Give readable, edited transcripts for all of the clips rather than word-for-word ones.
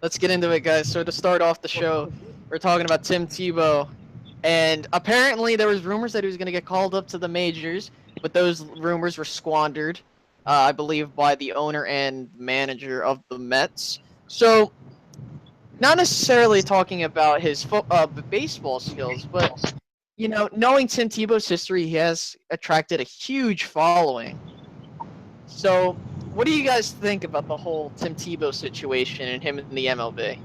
Let's get into it, guys. So to start off the show, we're talking about Tim Tebow, and apparently there was rumors that he was going to get called up to the majors, but those rumors were squandered, I believe, by the owner and manager of the Mets. So not necessarily talking about his baseball skills, but knowing Tim Tebow's history, he has attracted a huge following. So, what do you guys think about the whole Tim Tebow situation and him in the MLB?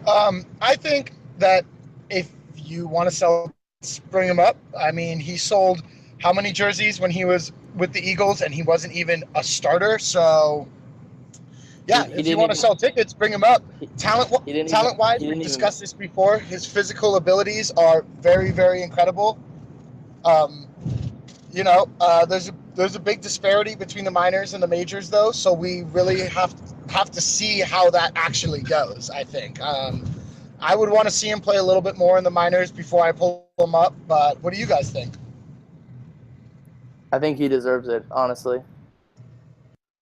I think that if you want to sell, bring him up. I mean, he sold how many jerseys when he was with the Eagles, and he wasn't even a starter. So, yeah, He if you didn't want to even. sell tickets, bring him up. He, Talent, he didn't even. talent-wise, He we've didn't even. discussed this before. His physical abilities are very, very incredible. Um, there's a big disparity between the minors and the majors, though. So we really have to see how that actually goes. I think. I would want to see him play a little bit more in the minors before I pull him up. But what do you guys think? I think he deserves it. Honestly,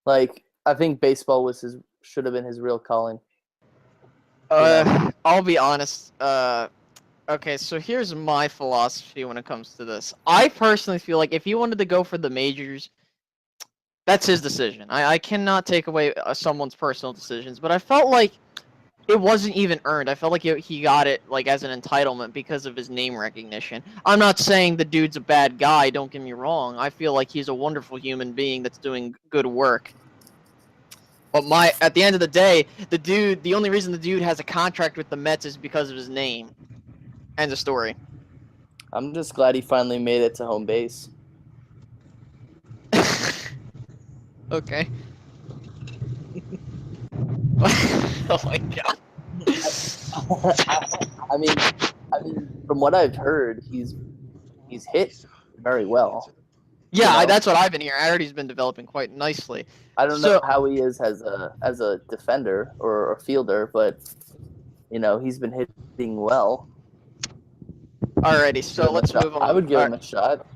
like I think baseball was his should have been his real calling. You know. I'll be honest. Okay, so here's my philosophy when it comes to this. I personally feel like if he wanted to go for the majors, that's his decision. I cannot take away someone's personal decisions, but I felt like it wasn't even earned. I felt like he got it like as an entitlement because of his name recognition. I'm not saying the dude's a bad guy, don't get me wrong. I feel like he's a wonderful human being that's doing good work. But at the end of the day, the only reason the dude has a contract with the Mets is because of his name. End of story. I'm just glad he finally made it to home base. Okay. Oh my god. I mean, from what I've heard, he's hit very well. Yeah, that's what I've been hearing. I heard he's been developing quite nicely. I don't know how he is as a defender or a fielder, but he's been hitting well. Alrighty, so let's move on. I would give him a shot.